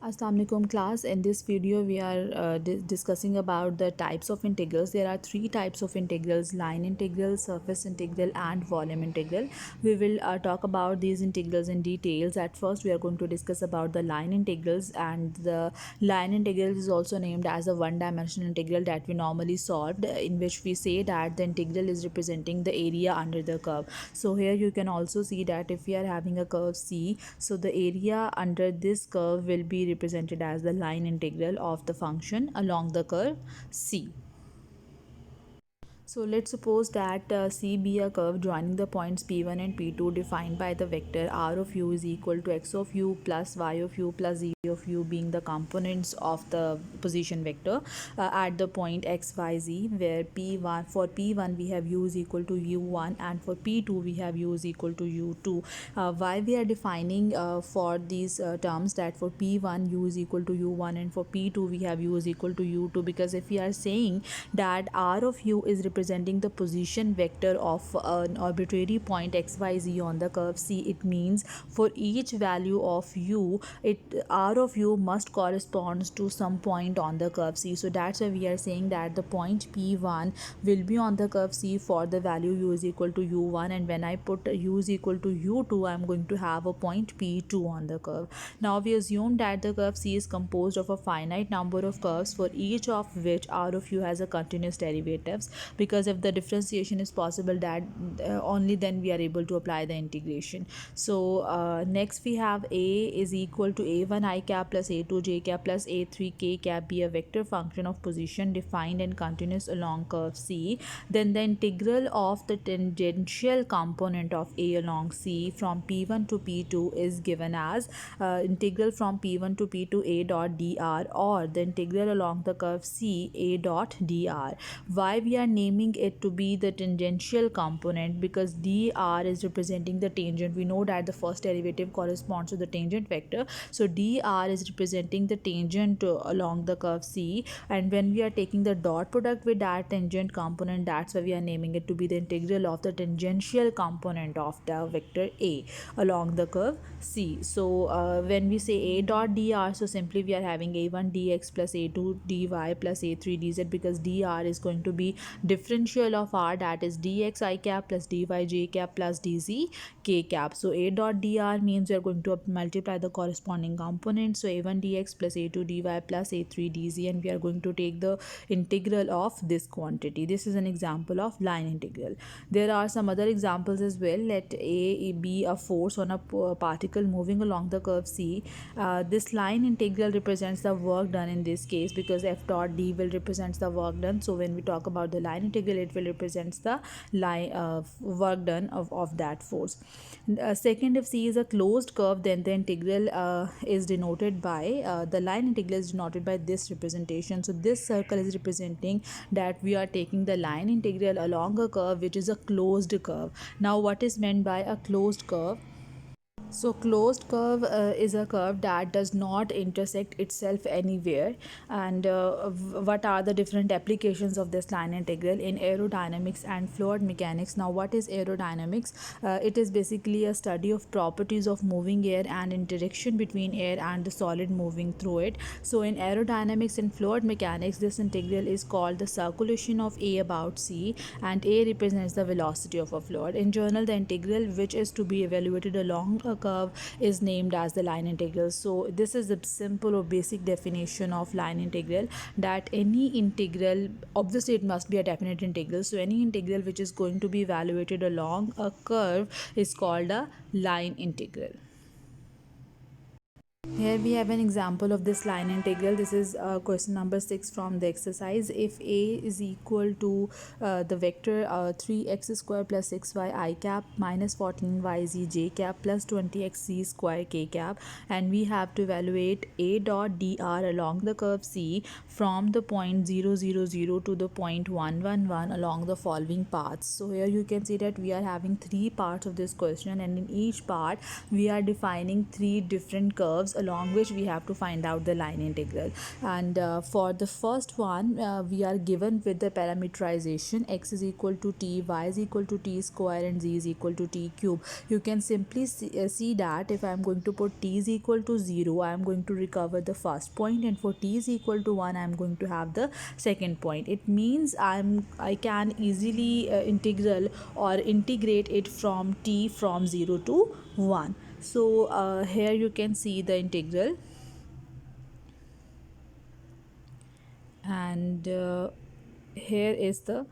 Assalamu alaikum class. In this video we are discussing about the types of integrals. There are three types of integrals: line integral, surface integral and volume integral. We will talk about these integrals in details. At first we are going to discuss about the line integrals, and the line integral is also named as a one-dimensional integral that we normally solved, in which we say that the integral is representing the area under the curve. So here you can also see that if we are having a curve C, so the area under this curve will be represented as the line integral of the function along the curve C. So let's suppose that C be a curve joining the points P1 and P2 defined by the vector R of u is equal to x of u plus y of u plus z of u being the components of the position vector at the point x, y, z, where P1 for P1 we have u is equal to u1 and for P2 we have u is equal to u2. Why we are defining for these terms that for P1 u is equal to u1 and for P2 we have u is equal to u2? Because if we are saying that R of u is representing the position vector of an arbitrary point xyz on the curve C, it means for each value of u, R of u must corresponds to some point on the curve C. So that's why we are saying that the point P1 will be on the curve C for the value u is equal to u1, and when I put u is equal to u2, I'm going to have a point P2 on the curve. Now we assume that the curve C is composed of a finite number of curves, for each of which R of u has a continuous derivatives, because if the differentiation is possible, that only then we are able to apply the integration. So next we have A is equal to a1 I cap plus a2 j cap plus a3 k cap be a vector function of position defined and continuous along curve C. Then the integral of the tangential component of A along C from P1 to P2 is given as integral from P1 to P2 A dot dr, or the integral along the curve C A dot dr. Why we are naming it to be the tangential component? Because dr is representing the tangent. We know that the first derivative corresponds to the tangent vector, so dr is representing the tangent along the curve C, and when we are taking the dot product with that tangent component, that's why we are naming it to be the integral of the tangential component of the vector A along the curve C. So when we say A dot dr, so simply we are having a1 dx plus a2 dy plus a3 dz, because dr is going to be differential of r, that is dx I cap plus dy j cap plus dz k cap. So A dot dr means we are going to multiply the corresponding components, so a1 dx plus a2 dy plus a3 dz, and we are going to take the integral of this quantity. This is an example of line integral. There are some other examples as well. Let A be a force on a particle moving along the curve C. This line integral represents the work done in this case, because f dot d will represents the work done. So when we talk about the line integral, it will represents the line work done of that force. Second, if C is a closed curve, then the integral is denoted by the line integral is denoted by this representation. So this circle is representing that we are taking the line integral along a curve which is a closed curve. Now what is meant by a closed curve? So closed curve is a curve that does not intersect itself anywhere. And what are the different applications of this line integral in aerodynamics and fluid mechanics? Now what is aerodynamics? It is basically a study of properties of moving air and interaction between air and the solid moving through it. So in aerodynamics and fluid mechanics, this integral is called the circulation of A about C, and A represents the velocity of a fluid. In general, the integral which is to be evaluated along a curve is named as the line integral. So this is the simple or basic definition of line integral, that any integral, obviously it must be a definite integral, so any integral which is going to be evaluated along a curve is called a line integral. Here we have an example of this line integral. This is question number 6 from the exercise. If A is equal to the vector 3x square plus 6y I cap minus 14yz j cap plus 20xz square k cap, and we have to evaluate A dot dr along the curve C from the point 0, 0, 0 to the point 1, 1, 1 along the following paths. So here you can see that we are having three parts of this question, and in each part we are defining three different curves along which we have to find out the line integral. And for the first one, we are given with the parameterization x is equal to t, y is equal to t square, and z is equal to t cube. You can simply see that if I am going to put t is equal to 0, I am going to recover the first point, and for t is equal to 1, I am going to have the second point. It means I can easily integral or integrate it from t from 0 to 1. So here you can see the integral, and here is the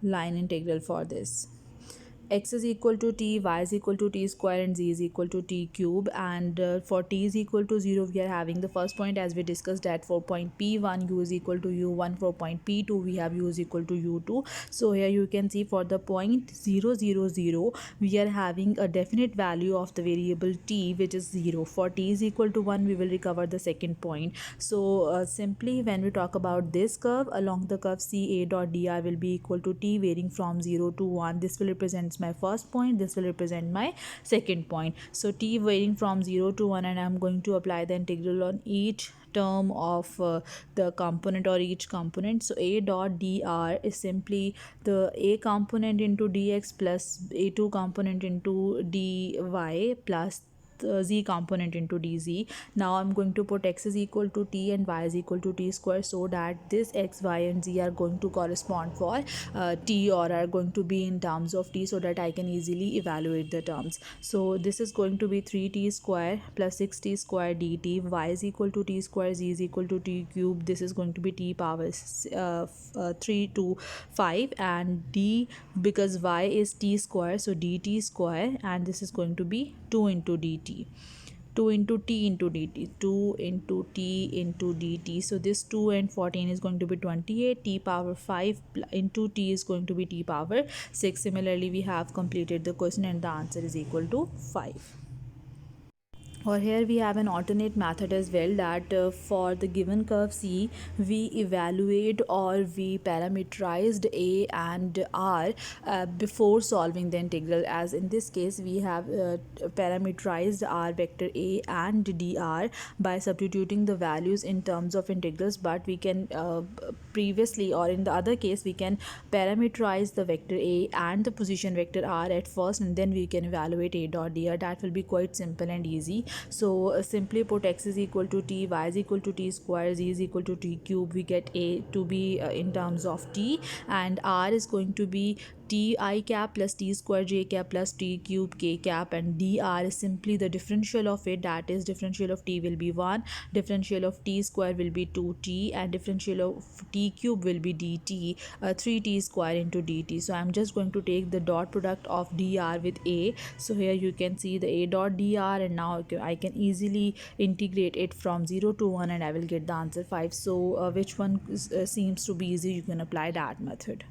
line integral for this. X is equal to t, y is equal to t square, and z is equal to t cube. And for t is equal to 0, we are having the first point as we discussed at 4 point p1, u is equal to u1. For point p2, we have u is equal to u2. So here you can see for the point 0 0 0, we are having a definite value of the variable t, which is 0. For t is equal to 1, we will recover the second point. So simply when we talk about this curve, along the curve c, a dot dr will be equal to t varying from 0 to 1. This will represent my first point, this will represent my second point. So t varying from 0 to 1, and I'm going to apply the integral on each term of the component or each component. So a dot dr is simply the a component into dx plus a2 component into dy plus z component into dz. Now I'm going to put x is equal to t and y is equal to t square, so that this x, y, and z are going to correspond for t, or are going to be in terms of t, so that I can easily evaluate the terms. So this is going to be 3t square plus 6t square dt. Y is equal to t square, z is equal to t cube. This is going to be t power 3 to 5, and d, because y is t square, so dt square, and this is going to be 2 into dt. 2 into t into dt, 2 into t into dt. So this 2 and 14 is going to be 28. T power 5 into t is going to be t power 6. Similarly, we have completed the question, and the answer is equal to 5. Or here we have an alternate method as well, that for the given curve C, we evaluate or we parameterized A and R before solving the integral. As in this case, we have parameterized R vector A and dr by substituting the values in terms of integrals, but we can previously, or in the other case, we can parameterize the vector A and the position vector R at first, and then we can evaluate A dot dr. That will be quite simple and easy. So simply put, x is equal to t, y is equal to t square, z is equal to t cube. We get A to be in terms of t, and R is going to be t I cap plus t square j cap plus t cube k cap, and dr is simply the differential of it, that is differential of t will be 1, differential of t square will be 2t, and differential of t cube will be dt, 3t square into dt. So I'm just going to take the dot product of dr with a. So here you can see the a dot dr, and now I can easily integrate it from 0 to 1, and I will get the answer 5. So which one seems to be easy, you can apply that method.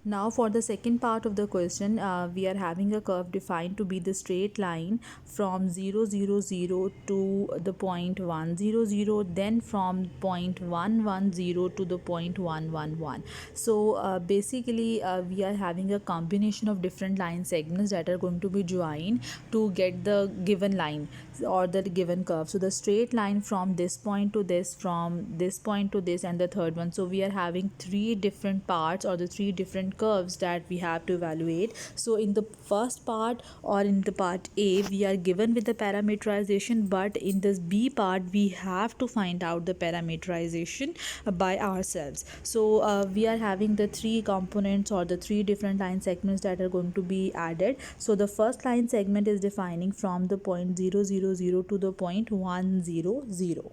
Now for the second part of the question, we are having a curve defined to be the straight line from 0 0 0 to the point 1 0 0, then from point 1 1 0 to the point 1 1 1. So basically we are having a combination of different line segments that are going to be joined to get the given line or the given curve. So the straight line from this point to this, from this point to this, and the third one. So we are having three different parts, or the three different curves that we have to evaluate. So in the first part, or in the part A, we are given with the parameterization, but in this B part we have to find out the parameterization by ourselves. So we are having the three components, or the three different line segments that are going to be added. So the first line segment is defining from the point 0 0 0 to the point 1 0 0.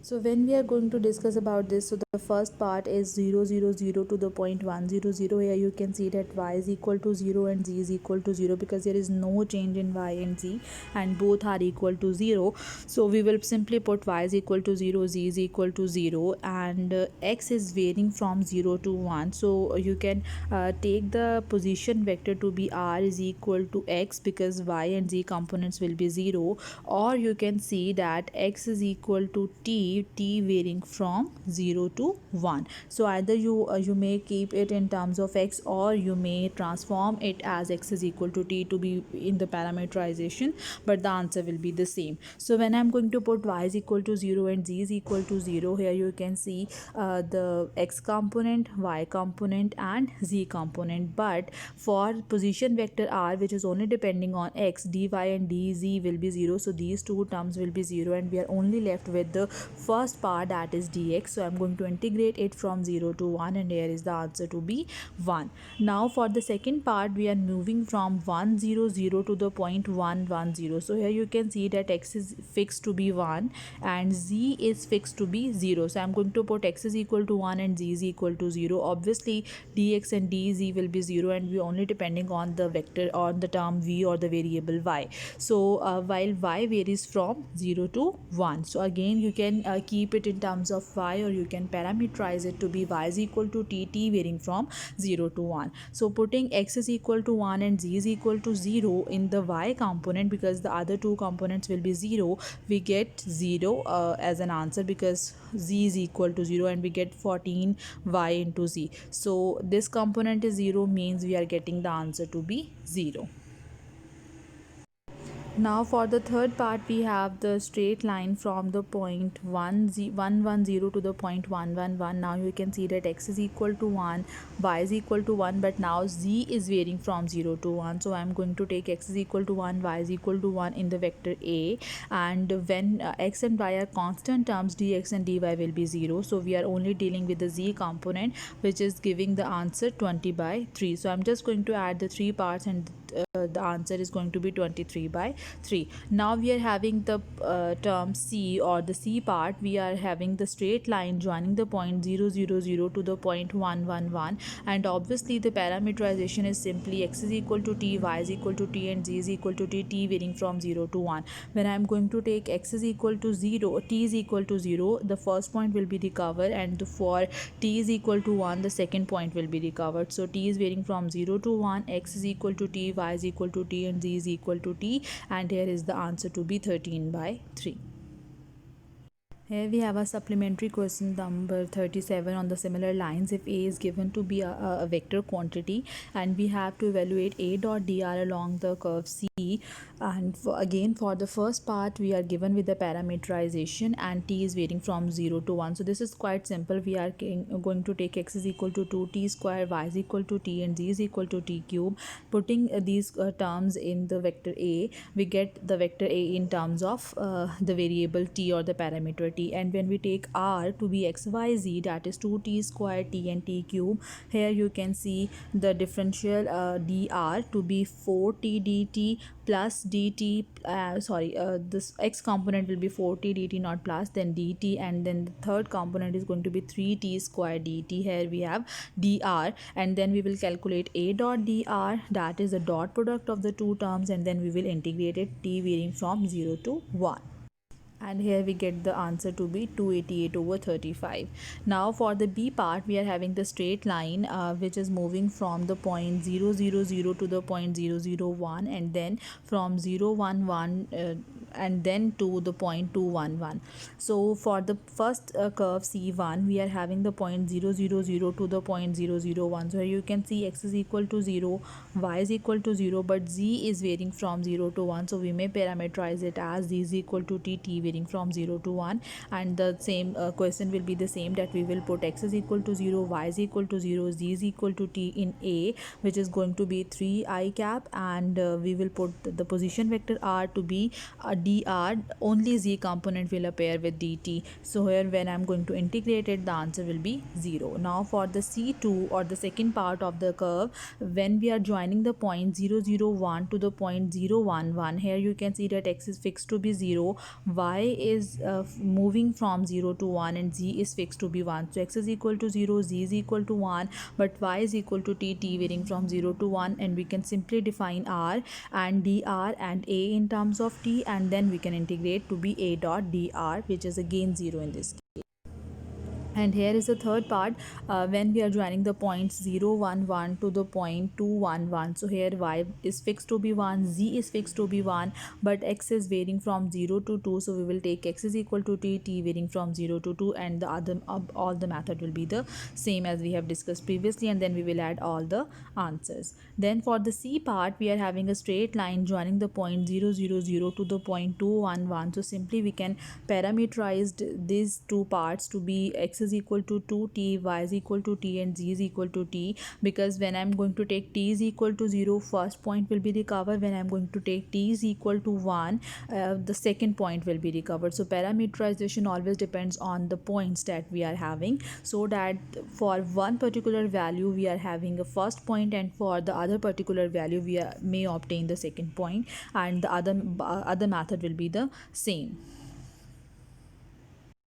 So when we are going to discuss about this, so the first part is 0 0 0 to the point 1 0 0. Here you can see that y is equal to 0 and z is equal to 0, because there is no change in y and z, and both are equal to 0. So we will simply put y is equal to 0, z is equal to 0, and x is varying from 0 to 1. So you can take the position vector to be r is equal to x, because y and z components will be 0, or you can see that x is equal to t be t varying from 0 to 1. So either you may keep it in terms of x, or you may transform it as x is equal to t to be in the parameterization, but the answer will be the same. So when I'm going to put y is equal to 0 and z is equal to 0, here you can see the x component, y component and z component. But for position vector r, which is only depending on x, dy and dz will be 0, so these two terms will be 0, and we are only left with the first part, that is dx. So I'm going to integrate it from 0 to 1, and here is the answer to be 1. Now for the second part, we are moving from 1 0 0 to the point 1 1 0. So here you can see that x is fixed to be 1 and z is fixed to be 0. So I'm going to put x is equal to 1 and z is equal to 0. Obviously dx and dz will be 0, and we only depending on the vector, on the term v or the variable y. So while y varies from 0 to 1, so again you can keep it in terms of y, or you can parameterize it to be y is equal to t varying from 0 to 1. So putting x is equal to 1 and z is equal to 0 in the y component, because the other two components will be 0, we get 0 as an answer, because z is equal to 0, and we get 14 y into z. So this component is 0, means we are getting the answer to be 0. Now for the third part, we have the straight line from the point 110 to the point 111. Now you can see that x is equal to 1, y is equal to 1, but now z is varying from 0 to 1. So I'm going to take x is equal to 1, y is equal to 1 in the vector a, and when x and y are constant terms, dx and dy will be 0. So we are only dealing with the z component, which is giving the answer 20/3. So I'm just going to add the three parts, and the answer is going to be 23/3. Now we are having the term c, or the c part. We are having the straight line joining the point 0 0 0 to the point 1 1 1, and obviously the parameterization is simply x is equal to t, y is equal to t, and z is equal to t varying from 0 to 1. When I am going to take x is equal to 0, t is equal to 0, the first point will be recovered, and for t is equal to 1, the second point will be recovered. So t is varying from 0 to 1, x is equal to t, y is equal to t, and z is equal to t, and here is the answer to be 13/3. Here we have a supplementary question number 37 on the similar lines. If A is given to be a vector quantity, and we have to evaluate A dot dr along the curve C, and again for the first part we are given with the parameterization, and t is varying from 0 to 1. So this is quite simple. We are going to take x is equal to 2t square, y is equal to t, and z is equal to t cube. Putting these terms in the vector A, we get the vector A in terms of the variable t, or the parameter t. And when we take r to be x y z, that is 2t square, t and t cube, here you can see the differential dr to be 4t dt plus dt, this x component will be 4t dt, not plus, then dt, and then the third component is going to be 3t square dt. Here we have dr, and then we will calculate a dot dr, that is the dot product of the two terms, and then we will integrate it, t varying from 0 to 1. And here we get the answer to be 288/35. Now for the B part, we are having the straight line which is moving from the point 0 0 0 to the point 0 0 1, and then from 0 1 1 and then to the point 2 1 1. So for the first curve C1, we are having the point 0 0 0 to the point 0 0 1. So here you can see x is equal to 0, y is equal to 0, but z is varying from 0 to 1. So we may parameterize it as z is equal to t, t varying from 0 to 1, and the same question will be the same, that we will put x is equal to 0, y is equal to 0, z is equal to t in A, which is going to be 3 I cap, and we will put the position vector r to be dr, only z component will appear with dt. So here when I'm going to integrate it, the answer will be 0. Now for the C2, or the second part of the curve, when we are joining the point 0 0 1 to the point 0 1 1, here you can see that x is fixed to be 0, y is moving from 0 to 1, and z is fixed to be 1. So x is equal to 0, z is equal to 1, but y is equal to t, t varying from 0 to 1, and we can simply define r and dr and a in terms of t, and then we can integrate to be a dot dr, which is again 0 in this case. And here is the third part, when we are joining the points 0 1 1 to the point 2 1 1. So here y is fixed to be 1, z is fixed to be 1, but x is varying from 0 to 2, so we will take x is equal to t varying from 0 to 2, and the other all the method will be the same as we have discussed previously, and then we will add all the answers. Then for the c part, we are having a straight line joining the point 0 0 0 to the point 2 1 1. So simply we can parameterize these two parts to be x is equal to 2t, y is equal to t, and z is equal to t, because when I'm going to take t is equal to 0, first point will be recovered. When I'm going to take t is equal to 1, the second point will be recovered. So parameterization always depends on the points that we are having, so that for one particular value we are having a first point, and for the other particular value may obtain the second point, and the other method will be the same.